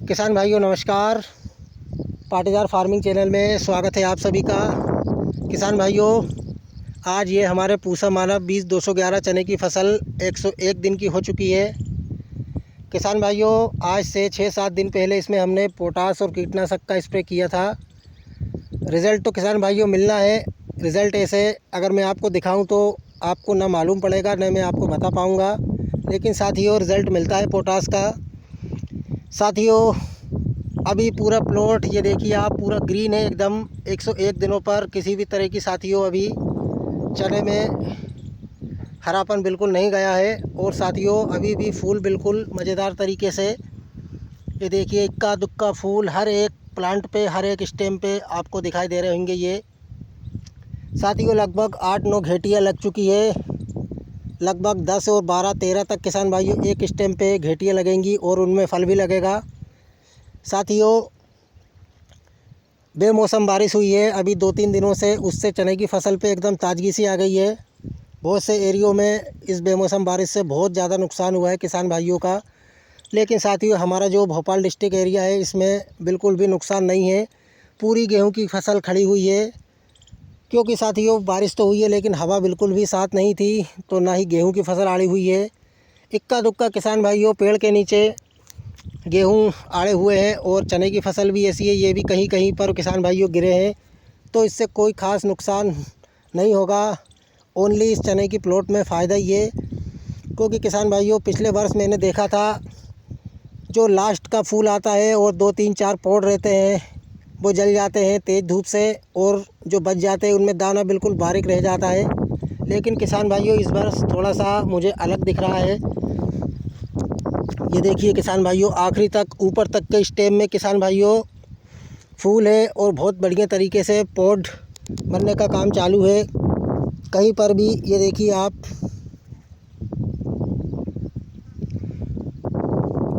किसान भाइयों नमस्कार। पाटीदार फार्मिंग चैनल में स्वागत है आप सभी का। किसान भाइयों, आज ये हमारे पूसा मानव 20-211 चने की फसल 101 दिन की हो चुकी है। किसान भाइयों, आज से 6-7 दिन पहले इसमें हमने पोटास और कीटनाशक का स्प्रे किया था। रिज़ल्ट तो किसान भाइयों मिलना है। रिज़ल्ट ऐसे अगर मैं आपको दिखाऊं तो आपको ना मालूम पड़ेगा, ना मैं आपको बता पाऊँगा, लेकिन साथियों रिज़ल्ट मिलता है पोटास का। साथियों, अभी पूरा प्लॉट ये देखिए आप, पूरा ग्रीन है एकदम। 101 दिनों पर किसी भी तरह की साथियों अभी चने में हरापन बिल्कुल नहीं गया है। और साथियों अभी भी फूल बिल्कुल मज़ेदार तरीके से, ये देखिए इक्का दुक्का फूल हर एक प्लांट पे, हर एक स्टेम पे आपको दिखाई दे रहे होंगे। ये साथियों लगभग 8-9 घेटियाँ लग चुकी है। लगभग 10 और 12-13 तक किसान भाइयों एक स्टेम पे घेटियाँ लगेंगी और उनमें फल भी लगेगा। साथियों बेमौसम बारिश हुई है अभी 2-3 दिनों से, उससे चने की फसल पे एकदम ताजगी सी आ गई है। बहुत से एरियो में इस बेमौसम बारिश से बहुत ज़्यादा नुकसान हुआ है किसान भाइयों का। लेकिन साथियों हमारा जो भोपाल डिस्ट्रिक्ट एरिया है इसमें बिल्कुल भी नुकसान नहीं है। पूरी गेहूं की फसल खड़ी हुई है, क्योंकि साथियों बारिश तो हुई है लेकिन हवा बिल्कुल भी साथ नहीं थी, तो ना ही गेहूं की फसल आड़ी हुई है। इक्का दुक्का किसान भाइयों पेड़ के नीचे गेहूं आड़े हुए हैं और चने की फसल भी ऐसी है, ये भी कहीं कहीं पर किसान भाइयों गिरे हैं। तो इससे कोई ख़ास नुकसान नहीं होगा। ओनली इस चने की प्लॉट में फ़ायदा ही है, क्योंकि किसान भाइयों पिछले वर्ष मैंने देखा था जो लास्ट का फूल आता है और 2-3-4 पौध रहते हैं वो जल जाते हैं तेज़ धूप से, और जो बच जाते हैं उनमें दाना बिल्कुल बारीक रह जाता है। लेकिन किसान भाइयों इस वर्ष थोड़ा सा मुझे अलग दिख रहा है। ये देखिए किसान भाइयों आखिरी तक, ऊपर तक के स्टेम में किसान भाइयों फूल है और बहुत बढ़िया तरीके से पौध बनने का काम चालू है। कहीं पर भी ये देखिए आप,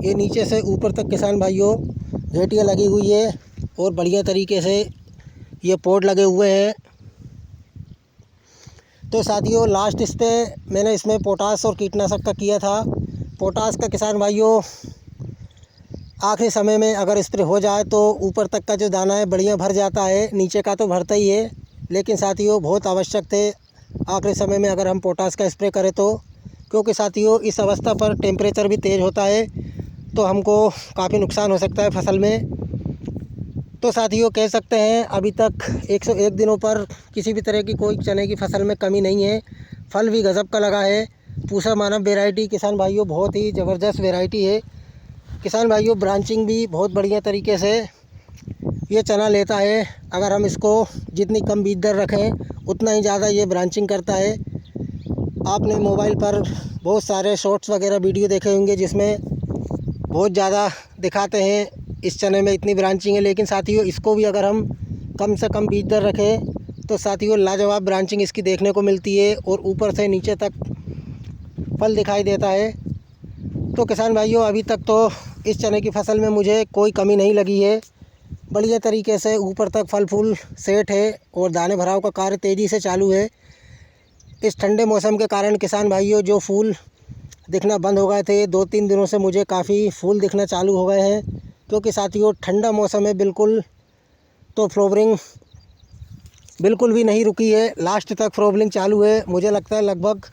ये नीचे से ऊपर तक किसान भाइयों घेटियाँ लगी हुई है और बढ़िया तरीके से ये पौध लगे हुए हैं। तो साथियों लास्ट इस पे मैंने इसमें पोटास और कीटनाशक का किया था। पोटास का किसान भाइयों आखिरी समय में अगर स्प्रे हो जाए तो ऊपर तक का जो दाना है बढ़िया भर जाता है, नीचे का तो भरता ही है। लेकिन साथियों बहुत आवश्यक थे आखिरी समय में अगर हम पोटास का स्प्रे करें तो, क्योंकि साथियों इस अवस्था पर टेम्परेचर भी तेज़ होता है तो हमको काफ़ी नुकसान हो सकता है फसल में। तो साथियों कह सकते हैं अभी तक 101 दिनों पर किसी भी तरह की कोई चने की फसल में कमी नहीं है। फल भी गज़ब का लगा है। पूसा मानव वैरायटी किसान भाइयों बहुत ही ज़बरदस्त वैरायटी है। किसान भाइयों ब्रांचिंग भी बहुत बढ़िया तरीके से ये चना लेता है। अगर हम इसको जितनी कम बीज दर रखें उतना ही ज़्यादा ये ब्रांचिंग करता है। आपने मोबाइल पर बहुत सारे शॉर्ट्स वगैरह वीडियो देखे होंगे जिसमें बहुत ज़्यादा दिखाते हैं इस चने में इतनी ब्रांचिंग है, लेकिन साथियों इसको भी अगर हम कम से कम बीज दर रखें तो साथियों लाजवाब ब्रांचिंग इसकी देखने को मिलती है और ऊपर से नीचे तक फल दिखाई देता है। तो किसान भाइयों अभी तक तो इस चने की फसल में मुझे कोई कमी नहीं लगी है। बढ़िया तरीके से ऊपर तक फल फूल सेट है और दाने भराव का कार्य तेज़ी से चालू है। इस ठंडे मौसम के कारण किसान भाइयों जो फूल दिखना बंद हो गए थे 2-3 दिनों से मुझे काफ़ी फूल दिखना चालू हो गए हैं, क्योंकि साथियों ठंडा मौसम है बिल्कुल। तो फ्लावरिंग बिल्कुल भी नहीं रुकी है, लास्ट तक फ्लावरिंग चालू है। मुझे लगता है लगभग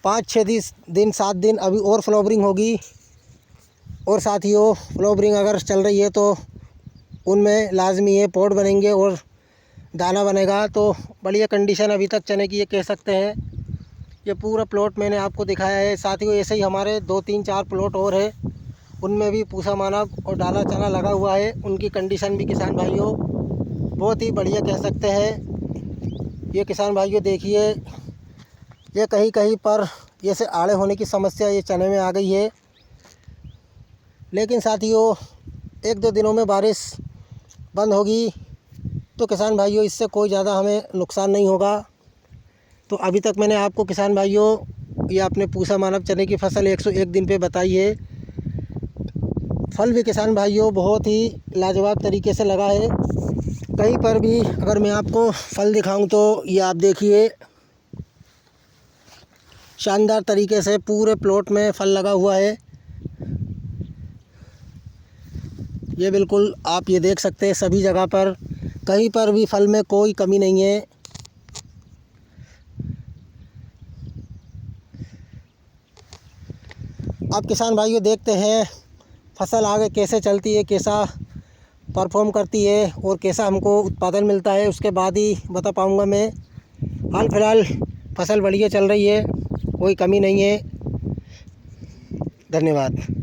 5-6 दिन 7 दिन अभी और फ्लावरिंग होगी। और साथियों फ्लावरिंग अगर चल रही है तो उनमें लाजमी है पौध बनेंगे और दाना बनेगा। तो बढ़िया कंडीशन अभी तक चने की ये कह सकते हैं। ये पूरा प्लॉट मैंने आपको दिखाया है। साथियों ऐसे ही हमारे 2-3-4 प्लॉट और है, उनमें भी पूसा मानव और डाला चना लगा हुआ है। उनकी कंडीशन भी किसान भाइयों बहुत ही बढ़िया कह सकते हैं। ये किसान भाइयों देखिए, ये कहीं कहीं पर जैसे आड़े होने की समस्या ये चने में आ गई है। लेकिन साथियों 1-2 दिनं में बारिश बंद होगी तो किसान भाइयों इससे कोई ज़्यादा हमें नुकसान नहीं होगा। तो अभी तक मैंने आपको किसान भाइयों ये अपने पूसा मानव चने की फसल 101 दिन पे बताई है। फल भी किसान भाइयों बहुत ही लाजवाब तरीके से लगा है। कहीं पर भी अगर मैं आपको फल दिखाऊं तो ये आप देखिए शानदार तरीके से पूरे प्लॉट में फल लगा हुआ है। ये बिल्कुल आप ये देख सकते हैं, सभी जगह पर कहीं पर भी फल में कोई कमी नहीं है। अब किसान भाइयों देखते हैं फसल आगे कैसे चलती है, कैसा परफॉर्म करती है और कैसा हमको उत्पादन मिलता है, उसके बाद ही बता पाऊँगा मैं। हाल फिलहाल फसल बढ़िया चल रही है, कोई कमी नहीं है। धन्यवाद।